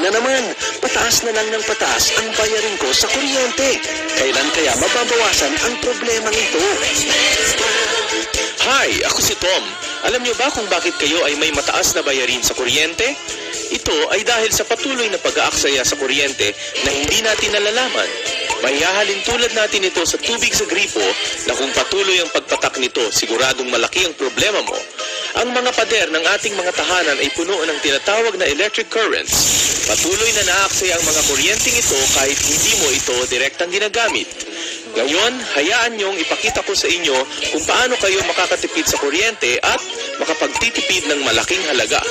na naman, pataas na lang ng pataas ang bayarin ko sa kuryente. Kailan kaya mababawasan ang problemang ito? Hi, ako si Tom. Alam niyo ba kung bakit kayo ay may mataas na bayarin sa kuryente? Ito ay dahil sa patuloy na pag-aaksaya sa kuryente na hindi natin nalalaman. Mahihahalin tulad natin ito sa tubig sa gripo na kung patuloy ang pagpatak nito, siguradong malaki ang problema mo. Ang mga pader ng ating mga tahanan ay puno ng tinatawag na electric currents. Patuloy na naaksaya ang mga kuryenteng ito kahit hindi mo ito direktang ginagamit. Ngayon, hayaan niyong ipakita ko sa inyo kung paano kayo makakatipid sa kuryente at makapagtitipid ng malaking halaga.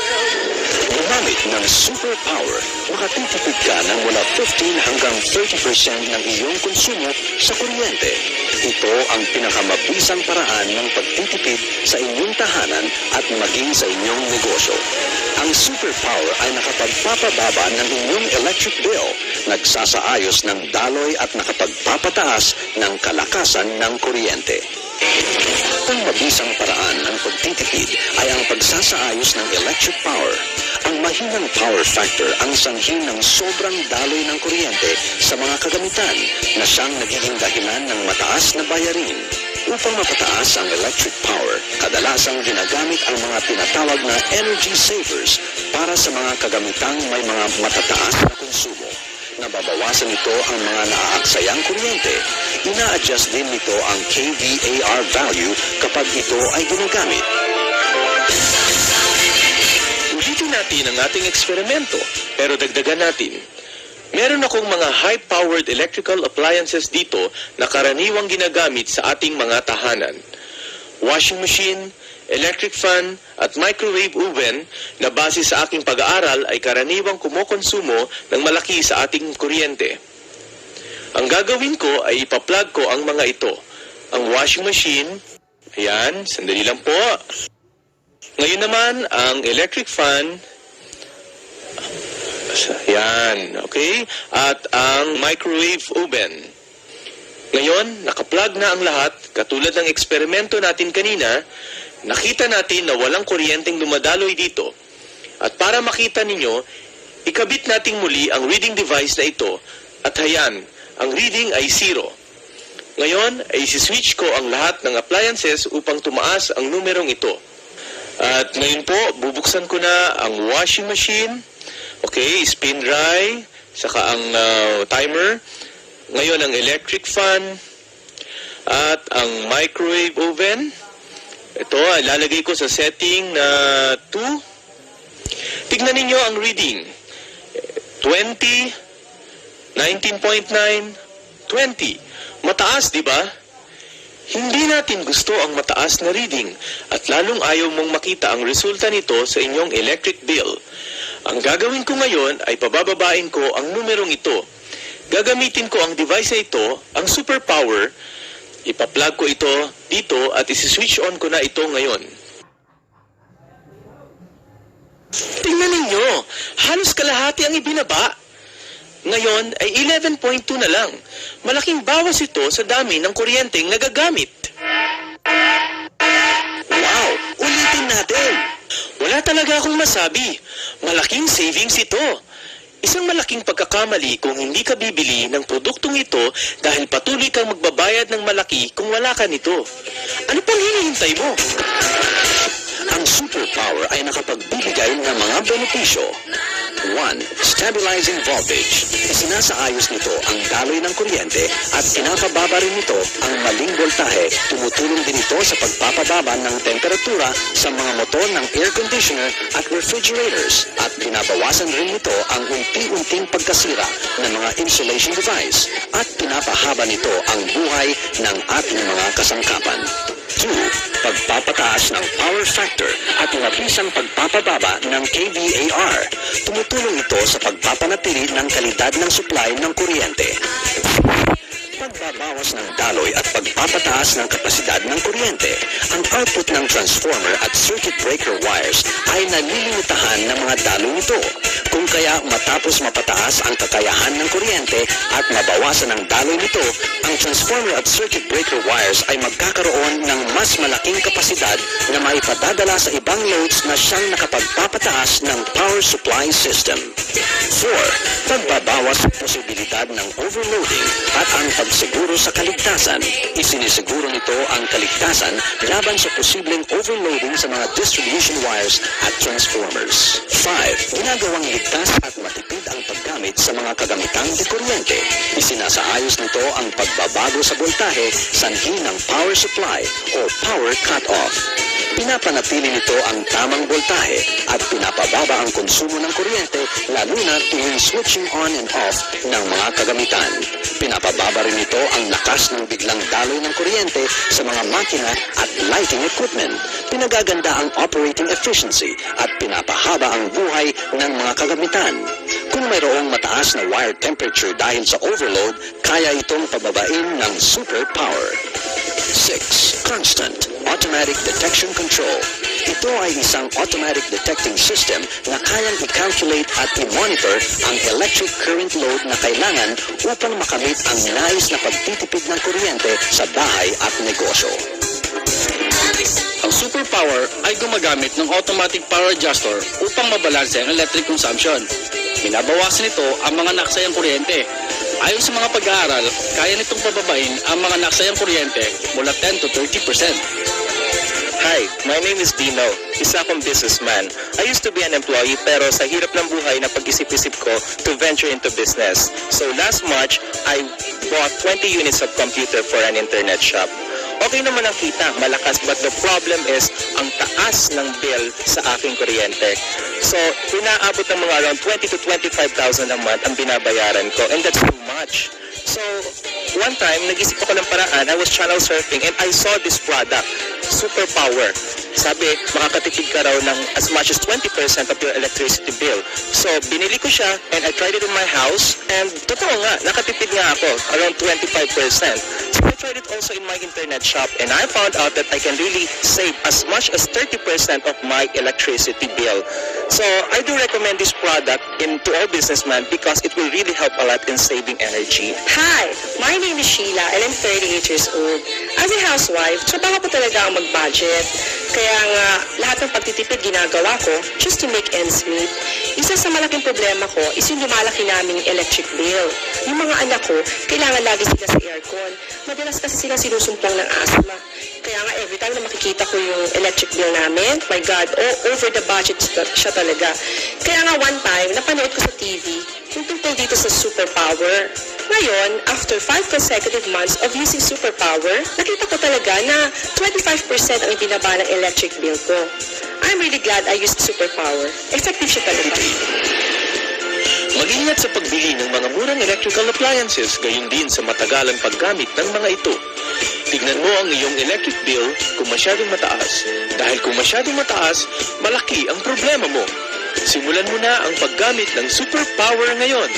Gumamit ng superpower, makatitipid ka ng mula 15 hanggang 30% ng iyong konsumo sa kuryente. Ito ang pinakamabisang paraan ng pagtitipid sa inyong tahanan at maging sa inyong negosyo. Ang superpower ay nakapagpapababa ng inyong electric bill, nagsasaayos ng daloy at nakapagpapataas ng kalakasan ng kuryente. Ang mabisang paraan ng pagtitipid ay ang pagsasaayos ng electric power. Ang mahinang power factor ang sanhi ng sobrang daloy ng kuryente sa mga kagamitan na siyang nagiging dahilan ng mataas na bayarin. Upang mapataas ang electric power, kadalasang ginagamit ang mga tinatawag na energy savers para sa mga kagamitang may mga matataas na konsumo. Nababawasan nito ang mga naaaksayang kuryente. Ina-adjust din nito ang kVAR value kapag ito ay ginagamit. Ulitin natin ang ating eksperimento, pero dagdagan natin. Meron akong mga high-powered electrical appliances dito na karaniwang ginagamit sa ating mga tahanan. Washing machine, electric fan, at microwave oven na base sa aking pag-aaral ay karaniwang kumokonsumo ng malaki sa ating kuryente. Ang gagawin ko ay ipa-plug ko ang mga ito. Ang washing machine, ayan, sandali lang po. Ngayon naman, ang electric fan, yan, okay? At ang microwave oven. Ngayon, nakaplug na ang lahat. Katulad ng eksperimento natin kanina, nakita natin na walang kuryenteng dumadaloy dito. At para makita ninyo, ikabit natin muli ang reading device na ito. At hayan, ang reading ay 0. Ngayon, ay isi-switch ko ang lahat ng appliances upang tumaas ang numerong ito. At ngayon po, bubuksan ko na ang washing machine. Okay, spin dry, saka ang timer. Ngayon ang electric fan at ang microwave oven. Ito, ilalagay ko sa setting na 2. Tignan ninyo ang reading. 20, 19.9, 20. Mataas, di ba? Hindi natin gusto ang mataas na reading at lalong ayaw mong makita ang resulta nito sa inyong electric bill. Ang gagawin ko ngayon ay pabababain ko ang numerong ito. Gagamitin ko ang device na ito, ang superpower. Ipa-plug ko ito dito at isi-switch on ko na ito ngayon. Tingnan ninyo, halos kalahati ang ibinaba. Ngayon ay 11.2 na lang. Malaking bawas ito sa dami ng kuryenteng nagagamit. Wow! Ulitin natin! Wala talaga akong masabi. Malaking savings ito. Isang malaking pagkakamali kung hindi ka bibili ng produktong ito dahil patuloy kang magbabayad ng malaki kung wala ka nito. Ano pang hinihintay mo? Ang superpower ay nakapagbibigay ng mga benepisyo. 1. Stabilizing voltage. Isinasaayos nito ang daloy ng kuryente at pinapababa rin nito ang maling voltahe. Tumutulong din ito sa pagpapababa ng temperatura sa mga motor ng air conditioner at refrigerators at binabawasan rin nito ang unti-unting pagkasira ng mga insulation device at pinapahaba nito ang buhay ng ating mga kasangkapan. 2. Pagpapataas ng power factor at mabisang pagpapababa ng kVAR. Tumutulong ito sa pagpapanatili ng kalidad ng supply ng kuryente. Pagbabawas ng daloy at pagpapataas ng kapasidad ng kuryente. Ang output ng transformer at circuit breaker wires ay nalilimitahan ng mga daloy nito. Kung kaya matapos mapataas ang kakayahan ng kuryente at mabawasan ang daloy nito, ang transformer at circuit breaker wires ay magkakaroon ng mas malaking kapasidad na maipadadala sa ibang loads na siyang nakapagpapataas ng power supply system. 4. Pagbabawas sa posibilidad ng overloading at ang pagsiguro sa kaligtasan. Isinisiguro nito ang kaligtasan laban sa posibleng overloading sa mga distribution wires at transformers. 5. Ginagawang ligtas at matipid ang paggamit sa mga kagamitang de kuryente. Isinasaayos nito ang pagbabago sa voltahe sanhi ng power supply o power cut-off. Pinapanatili nito ang tamang voltahe at pinapababa ang konsumo ng kuryente lalo na tuwing switching on and off ng mga kagamitan. Pinapababa rin nito ang lakas ng biglang daloy ng kuryente sa mga makina at lighting equipment. Pinagaganda ang operating efficiency at pinapahaba ang buhay ng mga kagamitan. Kung mayroong mataas na wire temperature dahil sa overload, kaya itong pababain ng superpower. 6. Constant Automatic Detection Control. Ito ay isang automatic detecting system na kayang i-calculate at i-monitor ang electric current load na kailangan upang makamit ang nais na pagtitipid ng kuryente sa bahay at negosyo. Ang superpower ay gumagamit ng automatic power adjuster upang mabalanse ang electric consumption. Binabawasan nito ang mga naksayang kuryente. Ayon sa mga pag-aaral, kaya nitong pababain ang mga naksayang kuryente mula 10 to 30%. Hi, my name is Dino. Isa akong businessman. I used to be an employee pero sa hirap ng buhay na pag-isip-isip ko to venture into business. So last March, I bought 20 units of computer for an internet shop. Okay naman ang kita, malakas, but the problem is ang taas ng bill sa aking kuryente. So, inaabot ng mga around 20 to 25,000 a month ang binabayaran ko, and that's too much. So, one time, nag-isip ako ng paraan, I was channel surfing, and I saw this product, Superpower. Sabi, makakatipid ka raw ng as much as 20% of your electricity bill. So, binili ko siya, and I tried it in my house, and totoo nga, nakatipid nga ako, around 25%. So, I tried it also in my internet shop, and I found out that I can really save as much as 30% of my electricity bill. So, I do recommend this product to all businessmen because it will really help a lot in saving energy. Hi, my name is Sheila and I'm 38 years old. As a housewife, trabaho ko talaga ang mag-budget. Kaya nga, lahat ng pagtitipid ginagawa ko just to make ends meet. Isa sa malaking problema ko is yung lumalaki naming electric bill. Yung mga anak ko, kailangan lagi sila sa aircon. Madalas kasi sila sinusumpong ng asthma. Kaya nga, every time na makikita ko yung electric bill namin, my God, over the budget siya talaga. Kaya nga, one time, napanood ko sa TV, yung tungkol dito sa superpower. Ngayon, after 5 consecutive months of using superpower, nakita ko talaga na 25% ang ibinaba ng electric bill ko. I'm really glad I used superpower. Effective siya talaga. Mag-ingat sa pagbili ng mga murang electrical appliances, gayon din sa matagalang paggamit ng mga ito. Tignan mo ang iyong electric bill kung masyadong mataas. Dahil kung masyadong mataas, malaki ang problema mo. Simulan mo na ang paggamit ng superpower ngayon.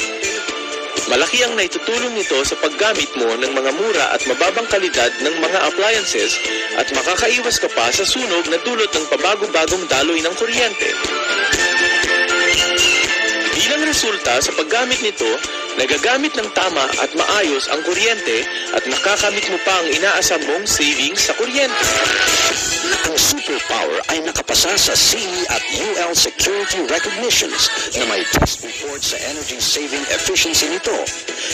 Malaki ang naitutulong nito sa paggamit mo ng mga mura at mababang kalidad ng mga appliances at makakaiwas ka pa sa sunog na dulot ng pabago-bagong daloy ng kuryente. Bilang resulta sa paggamit nito, nagagamit ng tama at maayos ang kuryente at nakakamit mo pa ang inaasam mong savings sa kuryente. Ang superpower ay nakapasa sa CE at UL security recognitions na may test report sa energy saving efficiency nito.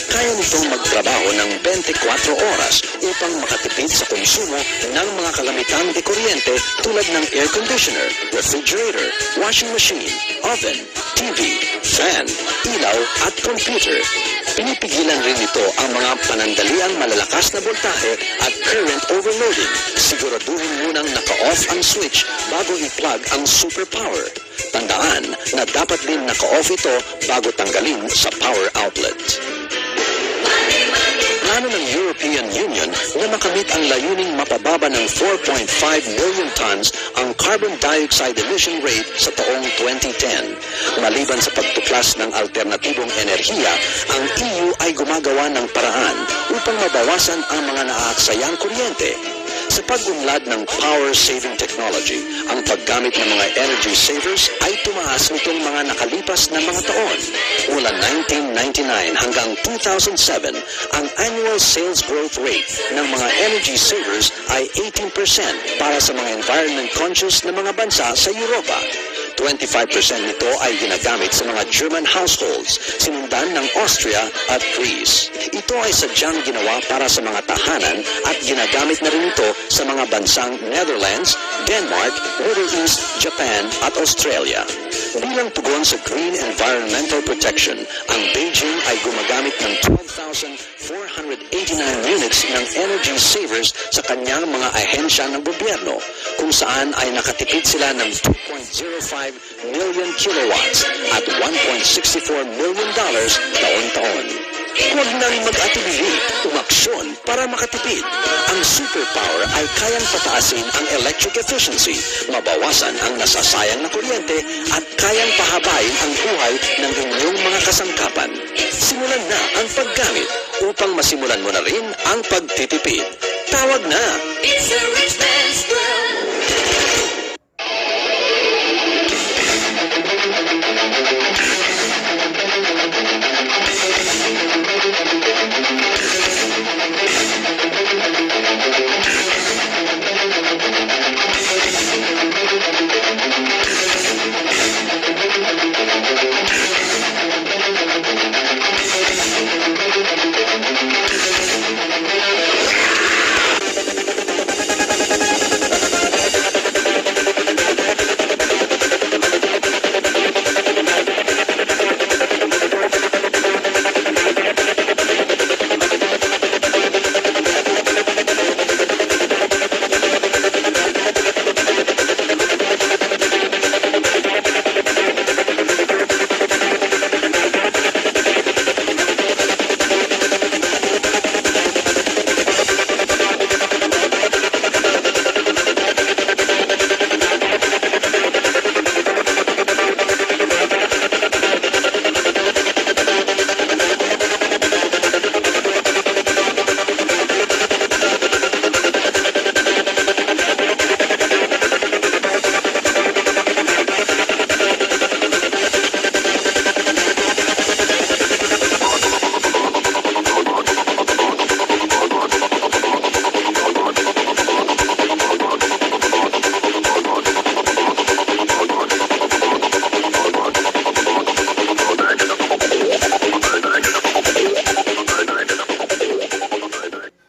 Kaya nitong magtrabaho ng 24 oras upang makatipid sa konsumo ng mga kagamitang de kuryente tulad ng air conditioner, refrigerator, washing machine, oven, TV, fan, ilaw at computer. Pinipigilan rin nito ang mga panandaliang malalakas na voltahe at current overloading. Siguraduhin munang naka-off ang switch bago i-plug ang superpower. Tandaan na dapat din naka-off ito bago tanggalin sa power outlet. Plano ng European Union na makamit ang layuning mapababa ng 4.5 million tons ang carbon dioxide emission rate sa taong 2010. Maliban sa pagtuklas ng alternatibong enerhiya, ang EU ay gumagawa ng paraan upang mabawasan ang mga naaaksayang kuryente. Sa pag-unlad ng power-saving technology, ang paggamit ng mga energy savers ay tumaas nitong mga nakalipas na mga taon. Mula 1999 hanggang 2007, ang annual sales growth rate ng mga energy savers ay 18% para sa mga environment-conscious na mga bansa sa Europa. 25% nito ay ginagamit sa mga German households, sinundan ng Austria at Greece. Ito ay sadyang ginawa para sa mga tahanan at ginagamit na rin ito sa mga bansang Netherlands, Denmark, Middle East, Japan at Australia. Bilang tugon sa green environmental protection, ang Beijing ay gumagamit ng 12,489 units ng energy savers sa kanyang mga ahensya ng gobyerno, kung saan ay nakatipid sila ng 2.05 million kilowatts at $1.64 million taon-taon. Huwag nang mag-atubili, umaksyon para makatipid. Ang superpower ay kayang pataasin ang electric efficiency, mabawasan ang nasasayang na kuryente at kayang pahabain ang buhay ng inyong mga kasangkapan. Simulan na ang paggamit upang masimulan mo na rin ang pagtitipid. Tawag na! It's a